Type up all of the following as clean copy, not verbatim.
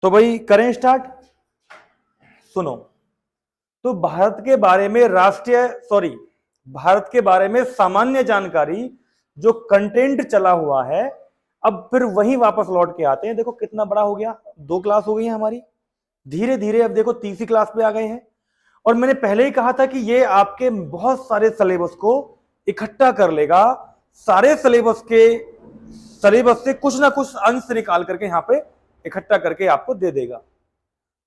तो भाई करें स्टार्ट। सुनो, तो भारत के बारे में भारत के बारे में सामान्य जानकारी जो कंटेंट चला हुआ है, अब फिर वहीं वापस लौट के आते हैं। देखो कितना बड़ा हो गया, 2 क्लास हो गई है हमारी, धीरे धीरे अब देखो तीसरी क्लास पे आ गए हैं। और मैंने पहले ही कहा था कि ये आपके बहुत सारे सिलेबस को इकट्ठा कर लेगा, सारे सिलेबस से कुछ ना कुछ अंश निकाल करके यहां पे इकट्ठा करके आपको दे देगा।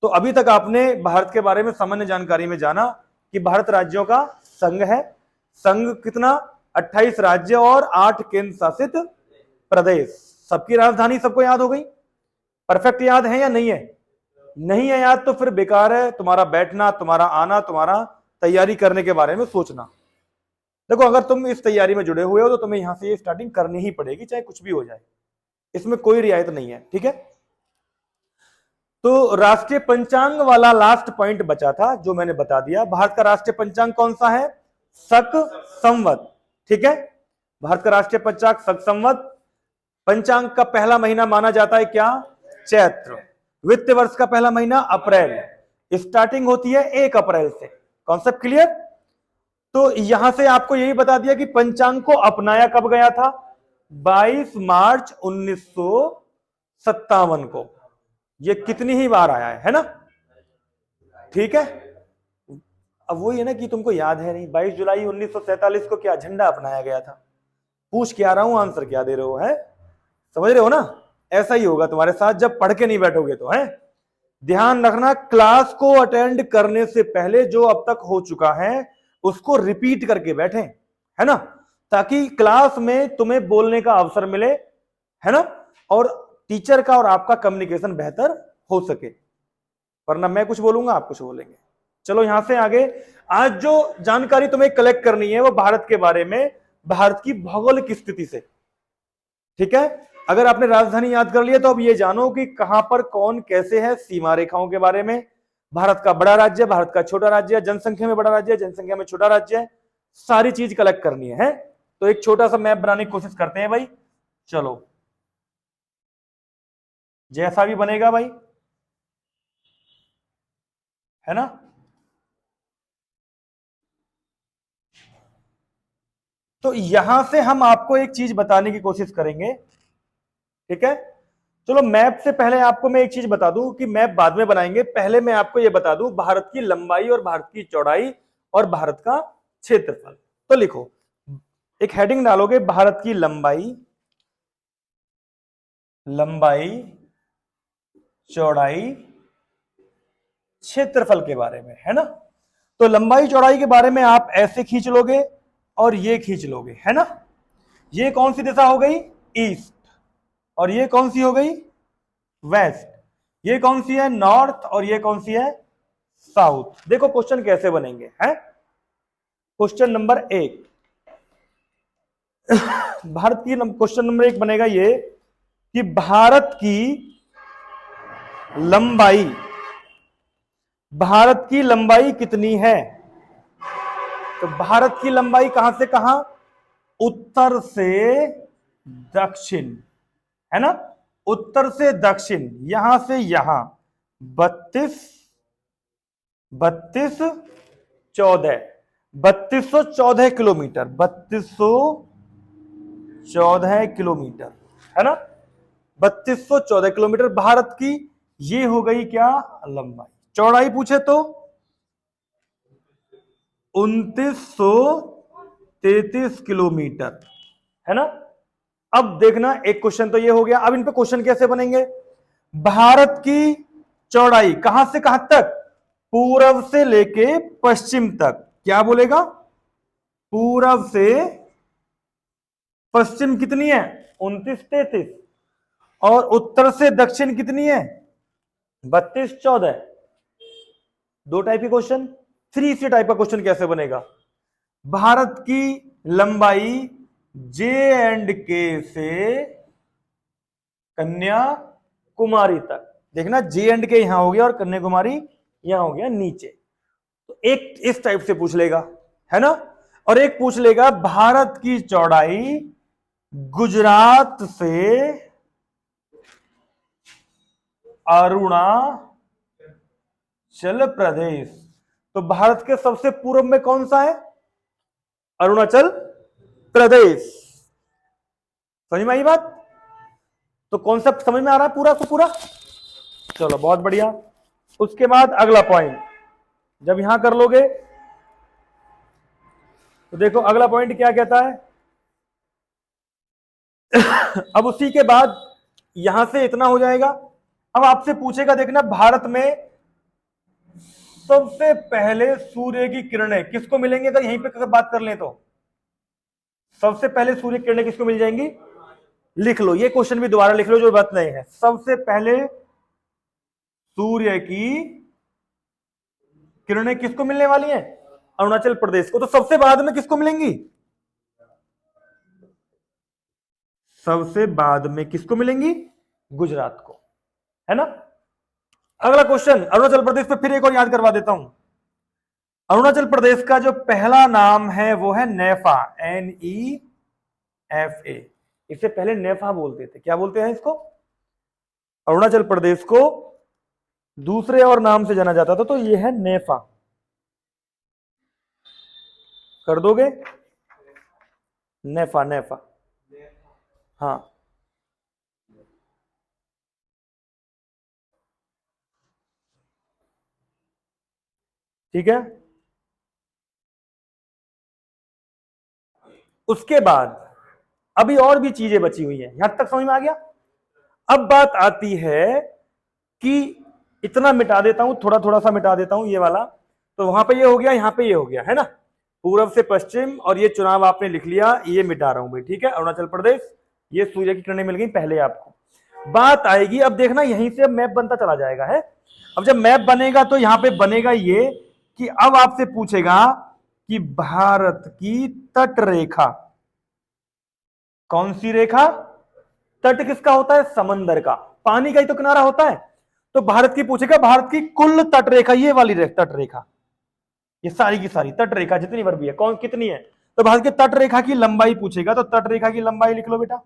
तो अभी तक आपने भारत के बारे में सामान्य जानकारी में जाना कि भारत राज्यों का संघ है। संघ कितना, 28 राज्य और 8 केंद्र शासित प्रदेश। सबकी राजधानी सबको याद हो गई? परफेक्ट याद है या नहीं है? नहीं है याद तो फिर बेकार है तुम्हारा बैठना, तुम्हारा आना, तुम्हारा तैयारी करने के बारे में सोचना। देखो अगर तुम इस तैयारी में जुड़े हुए हो तो तुम्हें यहां से ये स्टार्टिंग करनी ही पड़ेगी, चाहे कुछ भी हो जाए, इसमें कोई रियायत नहीं है। ठीक है, तो राष्ट्रीय पंचांग वाला लास्ट पॉइंट बचा था जो मैंने बता दिया। भारत का राष्ट्रीय पंचांग कौन सा है? शक संवत। ठीक है, भारत का राष्ट्रीय पंचांग शक संवत। पंचांग का पहला महीना माना जाता है क्या? चैत्र। वित्त वर्ष का पहला महीना अप्रैल। स्टार्टिंग होती है 1 अप्रैल से। Concept clear? तो यहां से आपको यही बता दिया कि पंचांग को अपनाया कब गया था? 22 मार्च 1957 को। ये कितनी ही बार आया है ना? ठीक है, अब वही है ना कि तुमको याद है नहीं, 22 जुलाई 1947 को क्या झंडा अपनाया गया था? पूछ क्या रहा हूं, आंसर क्या दे रहे हो? है समझ रहे हो ना? ऐसा ही होगा तुम्हारे साथ जब पढ़ के नहीं बैठोगे तो। है, ध्यान रखना, क्लास को अटेंड करने से पहले जो अब तक हो चुका है उसको रिपीट करके बैठे, है ना, ताकि क्लास में तुम्हें बोलने का अवसर मिले, है ना, और टीचर का और आपका कम्युनिकेशन बेहतर हो सके। वरना मैं कुछ बोलूंगा, आप कुछ बोलेंगे। चलो यहां से आगे, आज जो जानकारी तुम्हें कलेक्ट करनी है वो भारत के बारे में, भारत की भौगोलिक स्थिति से। ठीक है, अगर आपने राजधानी याद कर लिया तो अब ये जानो कि कहां पर कौन कैसे है, सीमा रेखाओं के बारे में। भारत का बड़ा राज्य, भारत का छोटा राज्य, जनसंख्या में बड़ा राज्य, जनसंख्या में छोटा राज्य, सारी चीज कलेक्ट करनी है। तो एक छोटा सा मैप बनाने की कोशिश करते हैं भाई। चलो, जैसा भी बनेगा भाई, है ना। तो यहां से हम आपको एक चीज बताने की कोशिश करेंगे। ठीक है, चलो मैप से पहले आपको मैं एक चीज बता दूं कि मैप बाद में बनाएंगे, पहले मैं आपको यह बता दूं भारत की लंबाई और भारत की चौड़ाई और भारत का क्षेत्रफल। तो लिखो, एक हेडिंग डालोगे, भारत की लंबाई, चौड़ाई, क्षेत्रफल के बारे में, है ना। तो लंबाई चौड़ाई के बारे में आप ऐसे खींच लोगे और ये खींच लोगे, है ना। ये कौन सी दिशा हो गई? ईस्ट। और ये कौन सी हो गई? वेस्ट। ये कौन सी है? नॉर्थ। और ये कौन सी है? साउथ। देखो क्वेश्चन कैसे बनेंगे, हैं। क्वेश्चन नंबर 1 भारत की क्वेश्चन नंबर 1 बनेगा ये कि भारत की लंबाई कितनी है? तो भारत की लंबाई कहां से कहां? उत्तर से दक्षिण, है ना, उत्तर से दक्षिण, यहां से यहां 3214 किलोमीटर, 3214 किलोमीटर, है ना, 3214 किलोमीटर भारत की ये हो गई क्या? लंबाई। चौड़ाई पूछे तो 2933 किलोमीटर, है ना। अब देखना, एक क्वेश्चन तो ये हो गया। अब इन पे क्वेश्चन कैसे बनेंगे? भारत की चौड़ाई कहां से कहां तक? पूरब से लेके पश्चिम तक। क्या बोलेगा? पूरब से पश्चिम कितनी है? 2933। और उत्तर से दक्षिण कितनी है? 3214। 2 टाइप के क्वेश्चन। 3C टाइप का क्वेश्चन कैसे बनेगा? भारत की लंबाई J&K से कन्याकुमारी तक। देखना, J&K यहां हो गया और कन्याकुमारी यहां हो गया नीचे। तो एक इस टाइप से पूछ लेगा, है ना। और एक पूछ लेगा भारत की चौड़ाई गुजरात से अरुणाचल प्रदेश। तो भारत के सबसे पूर्व में कौन सा है? अरुणाचल प्रदेश। समझ में आई बात? तो कॉन्सेप्ट समझ में आ रहा है पूरा को पूरा? चलो बहुत बढ़िया। उसके बाद अगला पॉइंट जब यहां कर लोगे तो देखो अगला पॉइंट क्या कहता है। अब उसी के बाद यहां से इतना हो जाएगा। अब आपसे पूछेगा, देखना भारत में सबसे पहले सूर्य की किरणें किसको मिलेंगे? अगर यहीं पे अगर बात कर लें तो सबसे पहले सूर्य की किरणें किसको मिल जाएंगी? लिख लो, ये क्वेश्चन भी दोबारा लिख लो जो बात नहीं है। सबसे पहले सूर्य की किरणें किसको मिलने वाली हैं? अरुणाचल प्रदेश को। तो सबसे बाद में किसको मिलेंगी? सबसे बाद में किसको मिलेंगी? गुजरात को, है ना। अगला क्वेश्चन अरुणाचल प्रदेश पे फिर एक और याद करवा देता हूं। अरुणाचल प्रदेश का जो पहला नाम है वो है नेफा, NEFA। इससे पहले नेफा बोलते थे। क्या बोलते हैं इसको? अरुणाचल प्रदेश को दूसरे और नाम से जाना जाता था, तो ये है नेफा। कर दोगे? नेफा, नेफा, हाँ। ठीक है। उसके बाद अभी और भी चीजें बची हुई हैं। यहां तक समझ में आ गया? अब बात आती है कि इतना मिटा देता हूं, थोड़ा थोड़ा सा मिटा देता हूं ये वाला। तो वहां पे ये हो गया, यहां पे ये हो गया, है ना। पूर्व से पश्चिम और ये चुनाव आपने लिख लिया, ये मिटा रहा हूं भाई, ठीक है। अरुणाचल प्रदेश, ये सूर्य की किरणें मिल गई पहले आपको। बात आएगी अब देखना, यहीं से मैप बनता चला जाएगा, है। अब जब मैप बनेगा तो यहां पे बनेगा ये कि अब आपसे पूछेगा कि भारत की तट रेखा कौन सी रेखा? तट किसका होता है? समंदर का, पानी का ही तो किनारा होता है। तो भारत की पूछेगा, भारत की कुल तट रेखा, ये वाली तट रेखा, ये सारी की सारी तट रेखा जितनी बार भी है, कौन कितनी है? तो भारत की तट रेखा की लंबाई पूछेगा। तो तट रेखा की लंबाई लिख लो बेटा।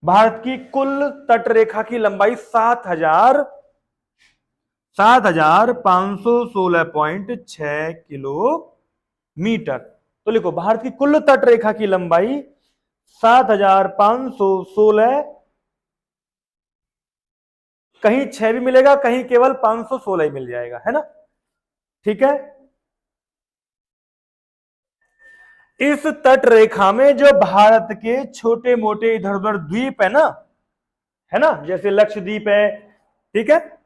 भारत की कुल तट रेखा की लंबाई 7,516.6 किलोमीटर। तो लिखो भारत की कुल तट रेखा की लंबाई 7,516, कहीं 6 भी मिलेगा, कहीं केवल 516 ही मिल जाएगा, है ना। ठीक है। इस तट रेखा में जो भारत के छोटे मोटे इधर उधर द्वीप है ना, जैसे लक्षद्वीप है, ठीक है,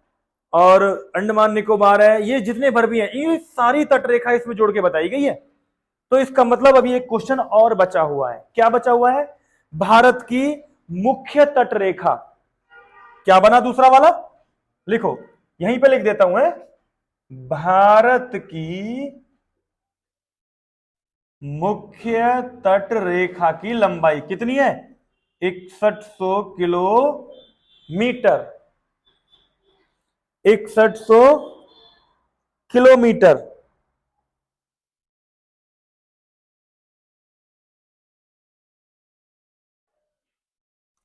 और अंडमान निकोबार है, ये जितने भर भी हैं, ये सारी तट रेखा इसमें जोड़ के बताई गई है। तो इसका मतलब अभी एक क्वेश्चन और बचा हुआ है। क्या बचा हुआ है? भारत की मुख्य तट रेखा। क्या बना दूसरा वाला? लिखो, यहीं पे लिख देता हूं, है। भारत की मुख्य तट रेखा की लंबाई कितनी है? 6100 किलोमीटर। 6100 किलोमीटर।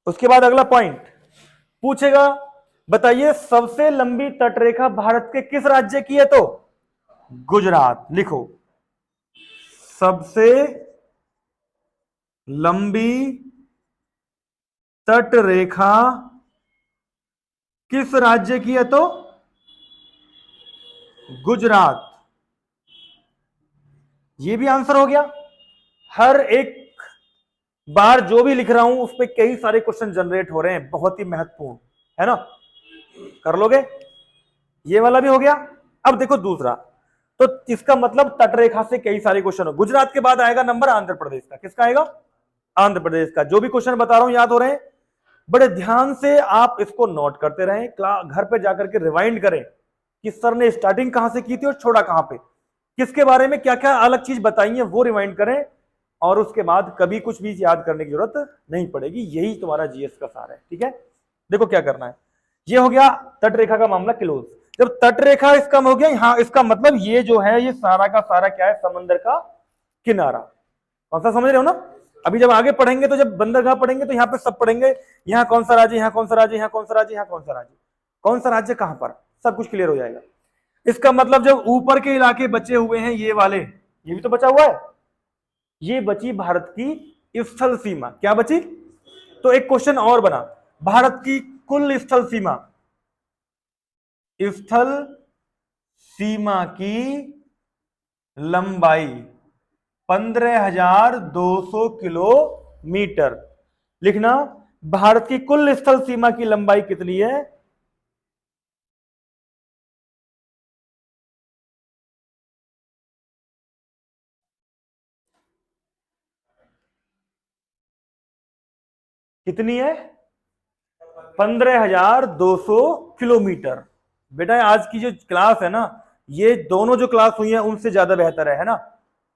उसके बाद अगला पॉइंट पूछेगा, बताइए सबसे लंबी तटरेखा भारत के किस राज्य की है? तो गुजरात। लिखो, सबसे लंबी तटरेखा किस राज्य की है? तो गुजरात। ये भी आंसर हो गया। हर एक बार जो भी लिख रहा हूं उस पर कई सारे क्वेश्चन जनरेट हो रहे हैं, बहुत ही महत्वपूर्ण, है ना। कर लोगे? ये वाला भी हो गया। अब देखो दूसरा, तो इसका मतलब तटरेखा से कई सारे क्वेश्चन हो। गुजरात के बाद आएगा नंबर आंध्र प्रदेश का। किसका आएगा? आंध्र प्रदेश का। जो भी क्वेश्चन बता रहा हूं याद हो रहे हैं? बड़े ध्यान से आप इसको नोट करते रहें, घर पे जाकर के रिवाइंड करें कि सर ने स्टार्टिंग कहां से की थी और छोड़ा कहां पे, किसके बारे में क्या क्या अलग चीज बताई है, वो रिवाइंड करें। और उसके बाद कभी कुछ भी याद करने की जरूरत नहीं पड़ेगी। यही तुम्हारा जीएस का सार है, ठीक है। देखो क्या करना है। ये हो गया तटरेखा का मामला क्लोज। जब तटरेखा इसका हो गया, यहां इसका मतलब ये जो है ये सारा का सारा क्या है? समंदर का किनारा। कौन सा समझ रहे हो ना? अभी जब आगे पढ़ेंगे तो जब बंदरगाह पढ़ेंगे तो यहाँ पे सब पढ़ेंगे, यहाँ कौन सा राज्य, यहाँ कौन सा राज्य, यहाँ कौन सा राज्य, यहाँ कौन सा राज्य, कौन सा राज्य कहां पर, सब कुछ क्लियर हो जाएगा। इसका मतलब जब ऊपर के इलाके बचे हुए हैं ये वाले, ये भी तो बचा हुआ है, ये बची भारत की स्थल सीमा। क्या बची? तो एक क्वेश्चन और बना, भारत की कुल स्थल सीमा, स्थल सीमा की लंबाई 15,200 किलोमीटर। लिखना, भारत की कुल स्थल सीमा की लंबाई कितनी है? कितनी है? 15,200 किलोमीटर। बेटा आज की जो क्लास है ना, ये दोनों जो क्लास हुई है उनसे ज्यादा बेहतर है ना?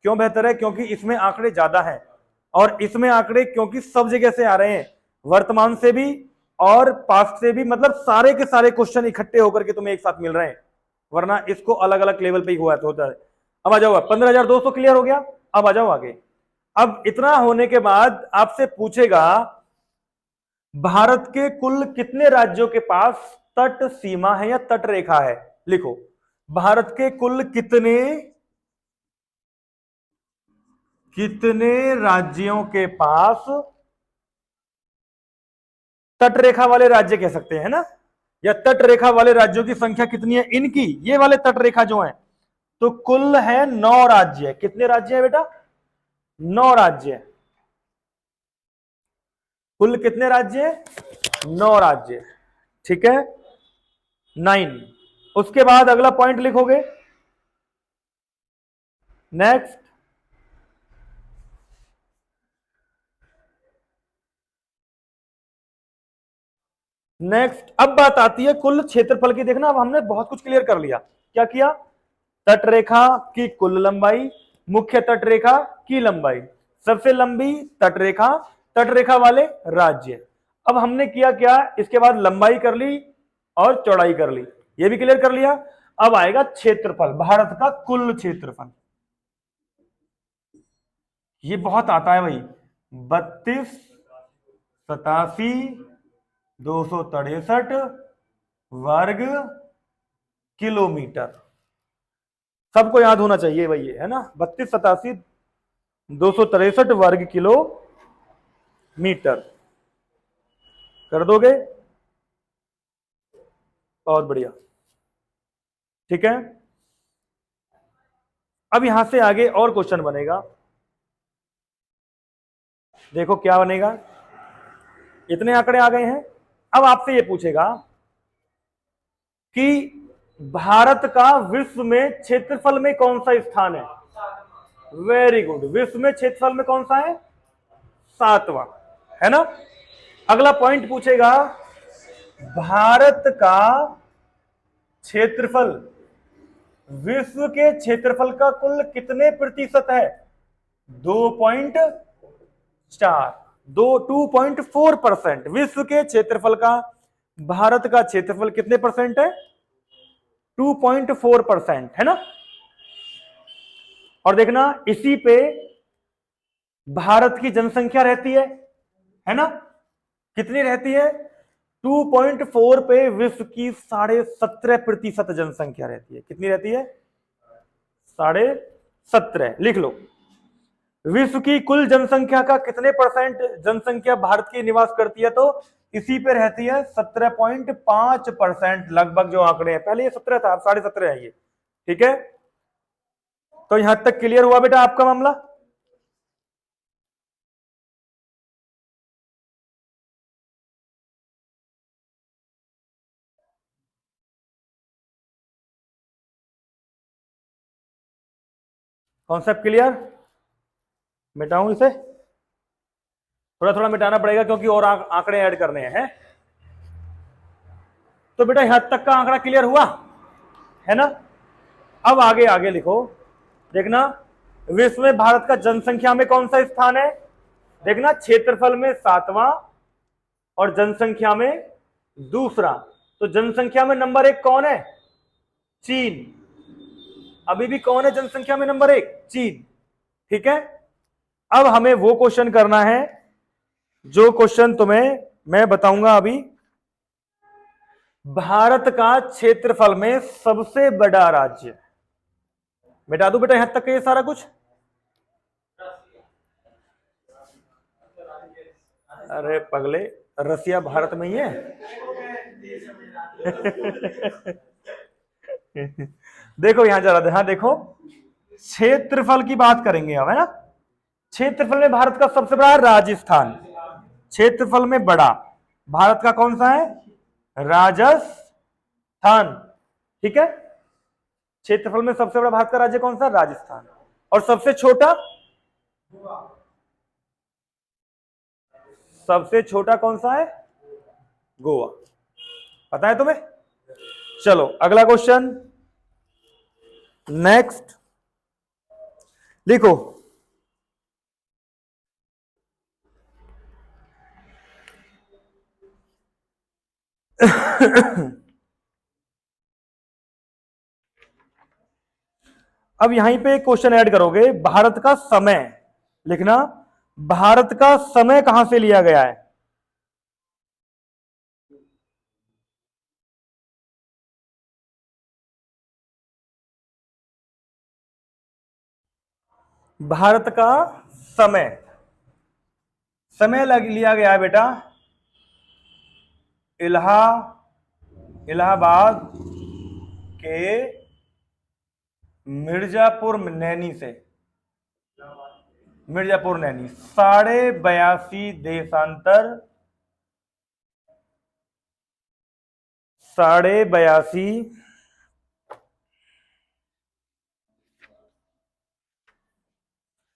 क्यों बेहतर है? क्योंकि इसमें आंकड़े ज्यादा हैं, और इसमें आंकड़े क्योंकि सब जगह से आ रहे हैं, वर्तमान से भी और पास्ट से भी, मतलब सारे के सारे क्वेश्चन इकट्ठे होकर के तुम्हें एक साथ मिल रहे हैं, वरना इसको अलग अलग लेवल पे ही हुआ होता है। अब आ जाओ, 15,200 क्लियर हो गया, अब आ जाओ आगे। अब इतना होने के बाद आपसे पूछेगा भारत के कुल कितने राज्यों के पास तट सीमा है या तट रेखा है? लिखो, भारत के कुल कितने राज्यों के पास तट रेखा वाले राज्य कह सकते हैं ना, या तट रेखा वाले राज्यों की संख्या कितनी है इनकी, ये वाले तट रेखा जो है, तो कुल है 9 राज्य। कितने राज्य है बेटा? 9 राज्य। कुल कितने राज्य? 9 राज्य। ठीक है, 9। उसके बाद अगला पॉइंट लिखोगे, नेक्स्ट, अब बात आती है कुल क्षेत्रफल की। देखना, अब हमने बहुत कुछ क्लियर कर लिया। क्या किया? तट रेखा की कुल लंबाई, मुख्य तट रेखा की लंबाई, सबसे लंबी तट रेखा वाले राज्य। अब हमने किया क्या? इसके बाद लंबाई कर ली और चौड़ाई कर ली, ये भी क्लियर कर लिया। अब आएगा क्षेत्रफल, भारत का कुल क्षेत्रफल। ये बहुत आता है भाई, 32,87,263 वर्ग किलोमीटर। सबको याद होना चाहिए भाई, ये है ना, 32,87,263 वर्ग किलोमीटर। कर दोगे? बहुत बढ़िया। ठीक है, अब यहां से आगे और क्वेश्चन बनेगा। देखो क्या बनेगा, इतने आंकड़े आ गए हैं। अब आपसे ये पूछेगा कि भारत का विश्व में क्षेत्रफल में कौन सा स्थान है? वेरी गुड, विश्व में क्षेत्रफल में कौन सा है? 7वां, है ना। अगला पॉइंट पूछेगा, भारत का क्षेत्रफल विश्व के क्षेत्रफल का कुल कितने प्रतिशत है? 2.4, 2.4%। विश्व के क्षेत्रफल का भारत का क्षेत्रफल कितने परसेंट है? 2.4%, है ना। और देखना, इसी पे भारत की जनसंख्या रहती है ना। कितनी रहती है? 2.4 पे विश्व की 17.5% जनसंख्या रहती है। कितनी रहती है? 17.5। लिख लो, विश्व की कुल जनसंख्या का कितने परसेंट जनसंख्या भारत की निवास करती है? तो इसी पे रहती है 17.5% लगभग। जो आंकड़े हैं, पहले ये 17 था, अब 17.5 है ये। ठीक है, तो यहां तक क्लियर हुआ बेटा आपका मामला? Concept clear? मिटाऊं इसे? थोड़ा थोड़ा मिटाना पड़ेगा क्योंकि और आंकड़े ऐड करने हैं। तो बेटा यहां तक का आंकड़ा क्लियर हुआ, है ना। अब आगे आगे लिखो, देखना, विश्व में भारत का जनसंख्या में कौन सा स्थान है? देखना, क्षेत्रफल में 7वां और जनसंख्या में दूसरा। तो जनसंख्या में नंबर 1 कौन है? चीन। अभी भी कौन है जनसंख्या में नंबर 1? चीन। ठीक है, अब हमें वो क्वेश्चन करना है जो क्वेश्चन तुम्हें मैं बताऊंगा अभी। भारत का क्षेत्रफल में सबसे बड़ा राज्य, मिटा दूं बेटा यहां तक का ये सारा कुछ? अरे पगले, रसिया भारत में ही है। देखो यहां जरा ध्यान देखो, क्षेत्रफल की बात करेंगे अब, है ना। क्षेत्रफल में भारत का सबसे बड़ा है राजस्थान, क्षेत्रफल में बड़ा भारत का कौन सा है? राजस्थान, ठीक है। क्षेत्रफल में सबसे बड़ा भारत का राज्य कौन सा? राजस्थान। और सबसे छोटा, सबसे छोटा कौन सा है? गोवा। पता है तुम्हें? चलो अगला क्वेश्चन, नेक्स्ट लिखो। अब यहीं पे क्वेश्चन ऐड करोगे, भारत का समय लिखना। भारत का समय कहां से लिया गया है? भारत का समय, समय लिया गया है बेटा इलाहाबाद के मिर्जापुर नैनी से। मिर्जापुर नैनी 82.5 देशांतर, 82.5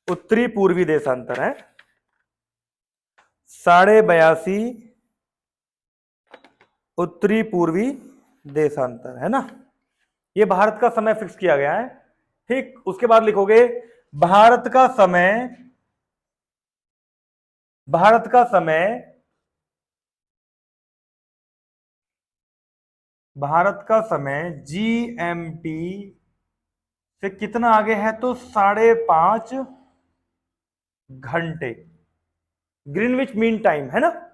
उत्तरी पूर्वी देशांतर है, 82.5 उत्तरी पूर्वी देशांतर है ना। ये भारत का समय फिक्स किया गया है, ठीक। उसके बाद लिखोगे भारत का समय, भारत का समय, भारत का समय जीएमटी से कितना आगे है? तो 5.5 घंटे, ग्रीनविच मीन टाइम, है ना।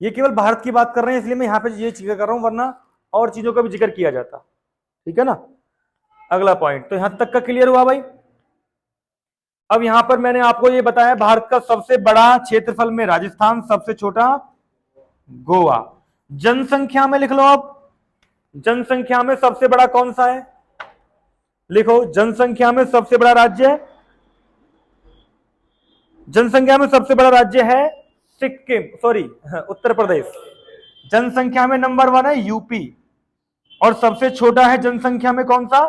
ये केवल भारत की बात कर रहे हैं इसलिए मैं यहां पे ये जिक्र कर रहा हूं, वरना और चीजों का भी जिक्र किया जाता, ठीक है ना। अगला पॉइंट तो यहां तक का क्लियर हुआ भाई। अब यहां पर मैंने आपको ये बताया, भारत का सबसे बड़ा क्षेत्रफल में राजस्थान, सबसे छोटा गोवा। जनसंख्या में लिख लो आप, जनसंख्या में सबसे बड़ा कौन सा है? लिखो, जनसंख्या में सबसे बड़ा राज्य, जनसंख्या में सबसे बड़ा राज्य है सिक्किम, सॉरी उत्तर प्रदेश। जनसंख्या में नंबर 1 है यूपी, और सबसे छोटा है जनसंख्या में कौन सा?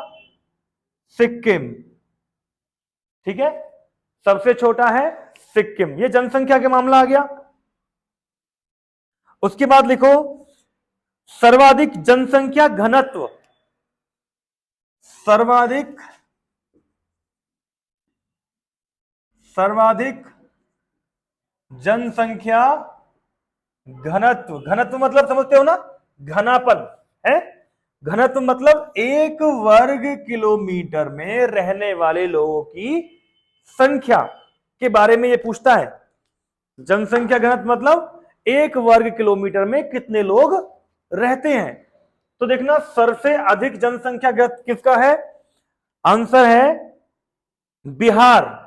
सिक्किम, ठीक है। सबसे छोटा है सिक्किम, ये जनसंख्या के मामला आ गया। उसके बाद लिखो सर्वाधिक जनसंख्या घनत्व, सर्वाधिक सर्वाधिक जनसंख्या घनत्व, घनत्व मतलब समझते हो ना, घनापन है। घनत्व मतलब 1 वर्ग किलोमीटर में रहने वाले लोगों की संख्या के बारे में ये पूछता है। जनसंख्या घनत्व मतलब 1 वर्ग किलोमीटर में कितने लोग रहते हैं। तो देखना सबसे अधिक जनसंख्या घनत्व किसका है? आंसर है बिहार।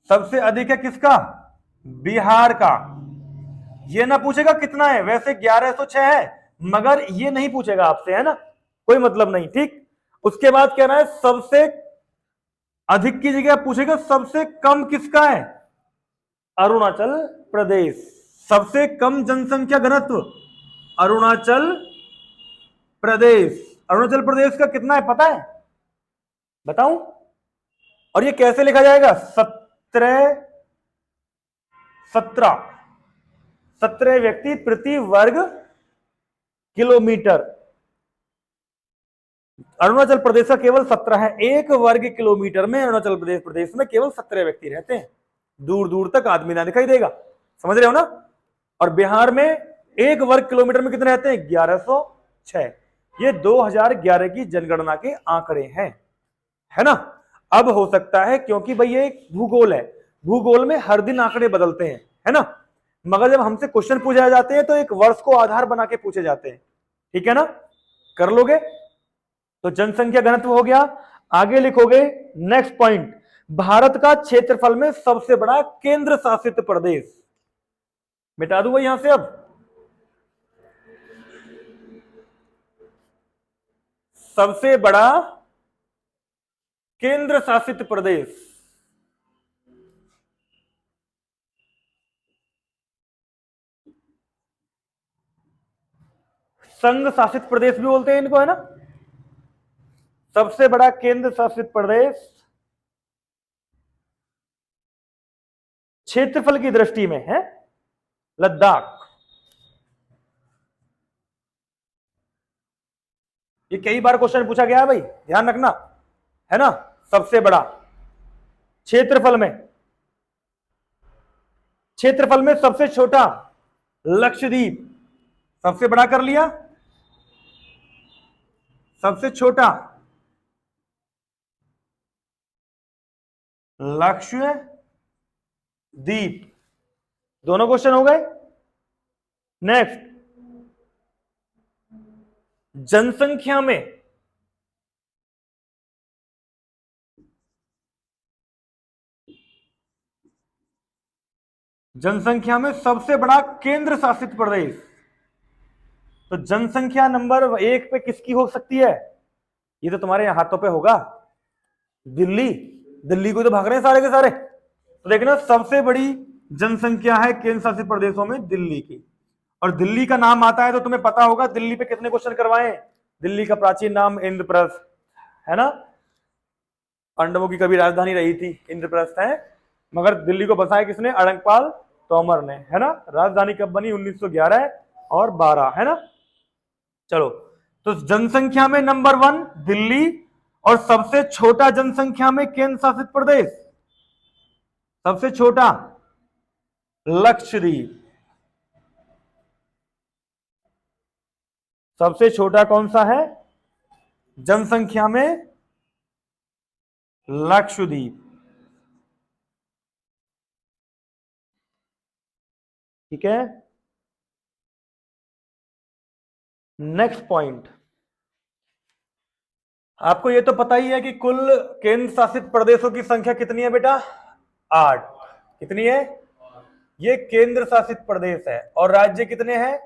सबसे अधिक है किसका? बिहार का। ये ना पूछेगा कितना है, वैसे 1106 है, मगर ये नहीं पूछेगा आपसे, है ना, कोई मतलब नहीं, ठीक। उसके बाद कह रहा है सबसे अधिक की जगह पूछेगा सबसे कम किसका है? अरुणाचल प्रदेश। सबसे कम जनसंख्या घनत्व अरुणाचल प्रदेश। अरुणाचल प्रदेश का कितना है पता है? बताऊं? और ये कैसे लिखा जाएगा? 17 व्यक्ति प्रति वर्ग किलोमीटर। अरुणाचल प्रदेश का केवल 17 है, 1 वर्ग किलोमीटर में अरुणाचल प्रदेश में केवल 17 व्यक्ति रहते हैं, दूर दूर तक आदमी ना दिखाई देगा, समझ रहे हो ना। और बिहार में 1 वर्ग किलोमीटर में कितने रहते हैं? 1106। ये 2011 की जनगणना के आंकड़े हैं, है ना। अब हो सकता है, क्योंकि भाई ये एक भूगोल है, भूगोल में हर दिन आंकड़े बदलते हैं, है ना, मगर जब हमसे क्वेश्चन पूछे जाते हैं तो एक वर्ष को आधार बना के पूछे जाते हैं, ठीक है ना, कर लोगे। तो जनसंख्या घनत्व हो गया। आगे लिखोगे नेक्स्ट पॉइंट, भारत का क्षेत्रफल में सबसे बड़ा केंद्र शासित प्रदेश, मिटा दूंगा यहां से। अब सबसे बड़ा केंद्र शासित प्रदेश, संघ शासित प्रदेश भी बोलते हैं इनको, है ना। सबसे बड़ा केंद्र शासित प्रदेश क्षेत्रफल की दृष्टि में है लद्दाख। ये कई बार क्वेश्चन पूछा गया है भाई, ध्यान रखना, है ना। सबसे बड़ा क्षेत्रफल में, क्षेत्रफल में सबसे छोटा लक्षद्वीप, सबसे बड़ा कर लिया, सबसे छोटा लक्षद्वीप, दोनों क्वेश्चन हो गए। नेक्स्ट, जनसंख्या में सबसे बड़ा केंद्र शासित प्रदेश, तो जनसंख्या नंबर 1 पे किसकी हो सकती है, ये तो तुम्हारे हाथों पे होगा, दिल्ली। दिल्ली को तो भाग रहे हैं सारे के सारे, तो देखना सबसे बड़ी जनसंख्या है केंद्र शासित प्रदेशों में दिल्ली की। और दिल्ली का नाम आता है तो तुम्हें पता होगा दिल्ली पे कितने क्वेश्चन करवाए। दिल्ली का प्राचीन नाम इंद्रप्रस्थ, है ना, पांडवों की कभी राजधानी रही थी, इंद्रप्रस्थ है, मगर दिल्ली को बसाया किसने, अड़ंगपाल तोमर ने, है ना। राजधानी कब बनी, 1911 और 12, है ना। चलो, तो जनसंख्या में नंबर 1 दिल्ली, और सबसे छोटा जनसंख्या में केंद्र शासित प्रदेश, सबसे छोटा लक्षद्वीप। सबसे छोटा कौन सा है जनसंख्या में, लक्षद्वीप, ठीक है। नेक्स्ट पॉइंट, आपको ये तो पता ही है कि कुल केंद्र शासित प्रदेशों की संख्या कितनी है बेटा, 8। कितनी है, ये केंद्र शासित प्रदेश है, और राज्य कितने हैं,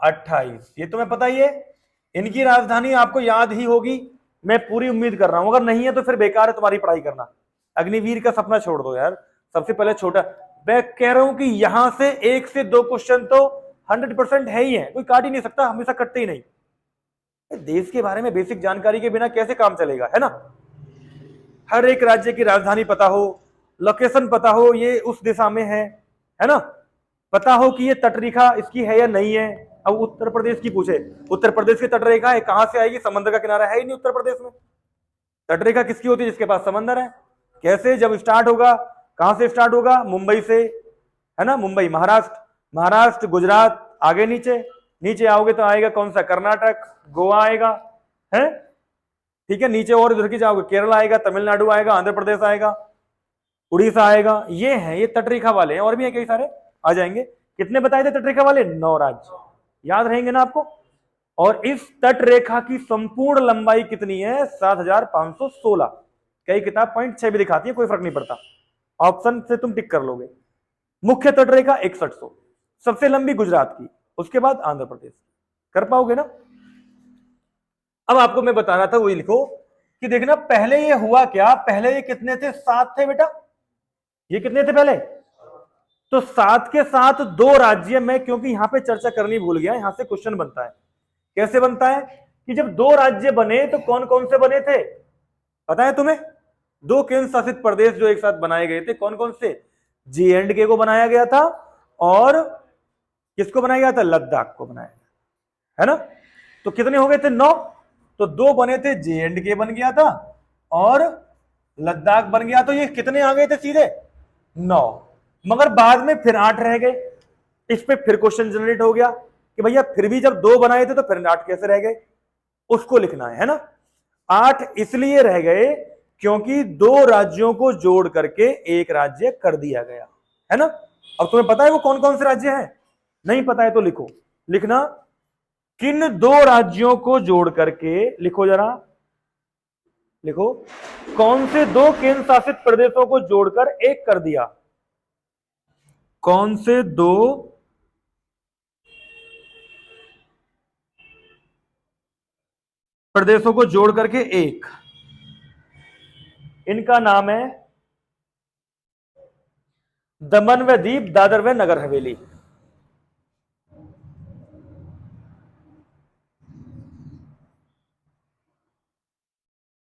28। ये तुम्हें पता ही है। इनकी राजधानी आपको याद ही होगी, मैं पूरी उम्मीद कर रहा हूं, अगर नहीं है तो फिर बेकार है तुम्हारी पढ़ाई करना, अग्निवीर का सपना छोड़ दो यार। सबसे पहले छोटा, मैं कह रहा हूं कि यहां से 1 से 2 क्वेश्चन तो 100% है ही है, कोई काट ही नहीं सकता, हमेशा कटते ही नहीं। देश के बारे में बेसिक जानकारी के बिना कैसे काम चलेगा, है ना। हर एक राज्य की राजधानी पता हो, लोकेशन पता हो, ये उस दिशा में है ना, पता हो कि ये तटरेखा इसकी है या नहीं है। अब उत्तर प्रदेश की पूछे, उत्तर प्रदेश की तटरेखा है, कहां से आएगी, समंदर का किनारा है ही नहीं उत्तर प्रदेश में। तटरेखा किसकी होती है, जिसके पास समंदर है। कैसे, जब स्टार्ट होगा, कहां से स्टार्ट होगा, मुंबई से, है ना, मुंबई महाराष्ट्र, महाराष्ट्र गुजरात, आगे नीचे, नीचे आओगे तो आएगा कौन सा, कर्नाटक, गोवा आएगा, है, ठीक है। नीचे और इधर की जाओगे, केरल आएगा, तमिलनाडु आएगा, आंध्र प्रदेश आएगा, उड़ीसा आएगा। ये है, ये तटरेखा वाले हैं, और भी है कई सारे आ जाएंगे। कितने बताए थे तटरेखा वाले, 9 राज्य, याद रहेंगे ना आपको। और इस तटरेखा की संपूर्ण लंबाई कितनी है, 7516। कई किताब पॉइंट 6 भी दिखाती है, कोई फर्क नहीं पड़ता, ऑप्शन से तुम टिक कर लोगे। मुख्य तटरेखा 6100, सबसे लंबी गुजरात की, उसके बाद आंध्र प्रदेश। कर पाओगे ना। अब आपको मैं बता रहा था, वही लिखो कि देखना पहले ये हुआ क्या, पहले ये कितने थे, 7 थे बेटा, ये कितने थे पहले, तो 7 के साथ 2 राज्य, मैं क्योंकि यहां पे चर्चा करनी भूल गया, यहां से क्वेश्चन बनता है। कैसे बनता है कि जब 2 राज्य बने तो कौन कौन से बने थे, पता है तुम्हें, 2 केंद्र शासित प्रदेश जो एक साथ बनाए गए थे, कौन कौन से, J&K को बनाया गया था, और किसको बनाया गया था, लद्दाख को बनाया गया, है ना। तो कितने हो गए थे, 9। तो 2 बने थे, J&K बन गया था और लद्दाख बन गया, तो ये कितने आ गए थे सीधे, 9। मगर बाद में फिर 8 रह गए। इस पे फिर क्वेश्चन जनरेट हो गया कि भैया फिर भी जब 2 बनाए थे तो फिर 8 कैसे रह गए, उसको लिखना है ना। 8 इसलिए रह गए क्योंकि दो राज्यों को जोड़ करके एक राज्य कर दिया गया, है ना। अब तुम्हें पता है वो कौन कौन से राज्य हैं? नहीं पता है तो लिखो, लिखना, किन दो राज्यों को जोड़ करके, लिखो जरा, लिखो, कौन से दो केंद्र शासित प्रदेशों को जोड़कर एक कर दिया? कौन से दो प्रदेशों को जोड़ करके एक? इनका नाम है दमन व दीप, दादर व नगर हवेली।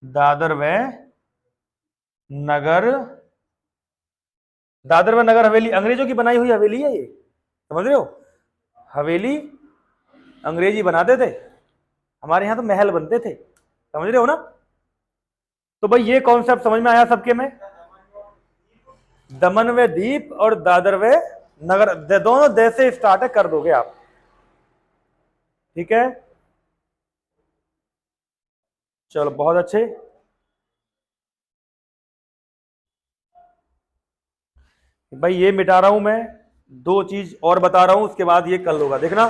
दादर व नगर, दादर व नगर हवेली अंग्रेजों की बनाई हुई हवेली है ये, समझ रहे हो। हवेली अंग्रेजी बनाते थे, हमारे यहां तो महल बनते थे, समझ रहे हो ना। तो भाई ये कॉन्सेप्ट समझ में आया सबके में? दमन व दीप और दादर व नगर, दोनों दे से स्टार्ट कर दोगे आप, ठीक है। चलो बहुत अच्छे। भाई ये मिटा रहा हूं मैं, दो चीज और बता रहा हूं, उसके बाद ये कर लोगा, देखना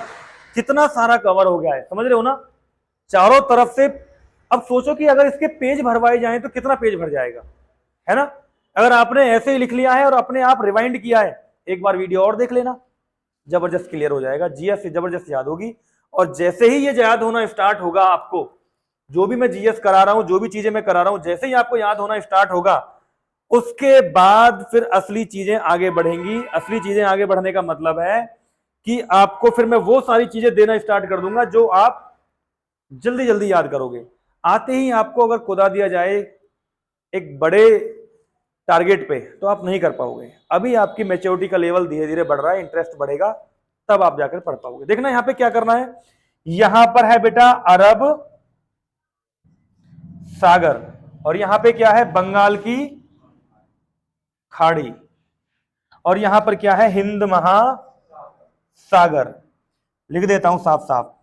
कितना सारा कवर हो गया है, समझ रहे हो ना, चारों तरफ से। अब सोचो कि अगर इसके पेज भरवाए जाएं तो कितना पेज भर जाएगा, है ना। अगर आपने ऐसे ही लिख लिया है और अपने आप रिवाइंड किया है, एक बार वीडियो और देख लेना, जबरदस्त क्लियर हो जाएगा, जीएस से जबरदस्त याद होगी। और जैसे ही ये याद होना स्टार्ट होगा आपको, जो भी मैं जीएस करा रहा हूं, जो भी चीजें मैं करा रहा हूं, जैसे ही आपको याद होना स्टार्ट होगा, उसके बाद फिर असली चीजें आगे बढ़ेंगी। असली चीजें आगे बढ़ने का मतलब है कि आपको फिर मैं वो सारी चीजें देना स्टार्ट कर दूंगा जो आप जल्दी जल्दी याद करोगे। आते ही आपको अगर खुदा दिया जाए एक बड़े टारगेट पे, तो आप नहीं कर पाओगे। अभी आपकी मैच्योरिटी का लेवल धीरे धीरे बढ़ रहा है, इंटरेस्ट बढ़ेगा, तब आप जाकर पढ़ पाओगे। देखना यहां पे क्या करना है, यहां पर है बेटा अरब सागर, और यहां पे क्या है, बंगाल की खाड़ी, और यहां पर क्या है, हिंद महासागर। लिख देता हूं साफ साफ,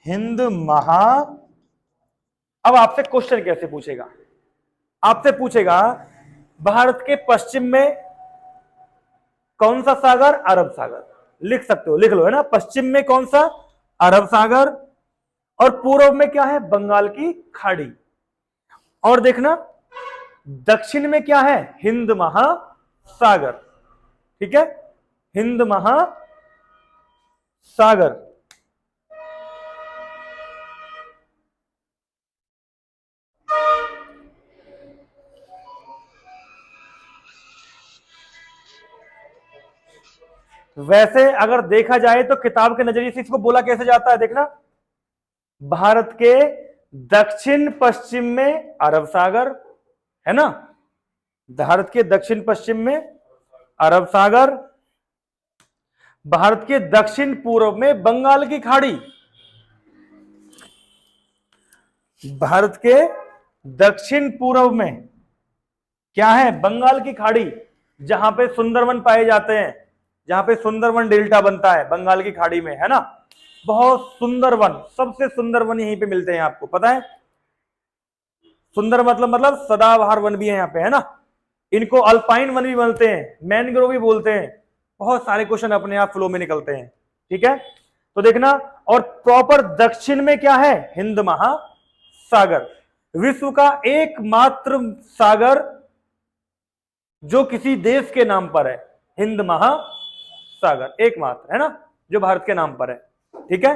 हिंद महा। अब आपसे क्वेश्चन कैसे पूछेगा, आपसे पूछेगा भारत के पश्चिम में कौन सा सागर, अरब सागर। लिख सकते हो, लिख लो, है ना। पश्चिम में कौन सा, अरब सागर, और पूर्व में क्या है, बंगाल की खाड़ी। और देखना दक्षिण में क्या है, हिंद महासागर, ठीक है, हिंद महासागर। वैसे अगर देखा जाए तो किताब के नजरिए से इसको बोला कैसे जाता है, देखना, भारत के दक्षिण पश्चिम में अरब सागर, है ना, भारत के दक्षिण पश्चिम में अरब सागर, भारत के दक्षिण पूर्व में बंगाल की खाड़ी, भारत के दक्षिण पूर्व में क्या है, बंगाल की खाड़ी, जहां पे सुंदरवन पाए जाते हैं, जहां पे सुंदरवन डेल्टा बनता है बंगाल की खाड़ी में, है ना। बहुत सुंदर वन, सबसे सुंदर वन यहीं पे मिलते हैं, आपको पता है। सुंदर मतलब सदाबहार वन भी है यहाँ पे, है ना। इनको अल्पाइन वन भी बोलते हैं, मैनग्रोव भी बोलते हैं। बहुत सारे क्वेश्चन अपने आप फ्लो में निकलते हैं, ठीक है। तो देखना, और प्रॉपर दक्षिण में क्या है, हिंद महासागर, विश्व का एकमात्र सागर जो किसी देश के नाम पर है, हिंद महासागर एकमात्र, है ना, जो भारत के नाम पर है, ठीक है।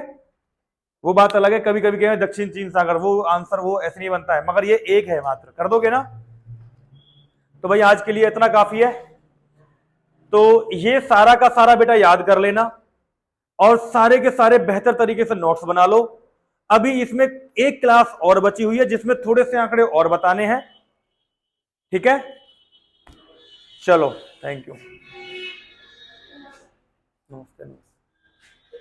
वो बात अलग है, कभी कभी कहें दक्षिण चीन सागर, वो आंसर वो ऐसे नहीं बनता है, मगर ये एक है मात्र, कर दोगे ना। तो भाई आज के लिए इतना काफी है। तो ये सारा का सारा बेटा याद कर लेना, और सारे के सारे बेहतर तरीके से नोट्स बना लो। अभी इसमें एक क्लास और बची हुई है जिसमें थोड़े से आंकड़े और बताने हैं, ठीक है। चलो, थैंक यू, नमस्ते।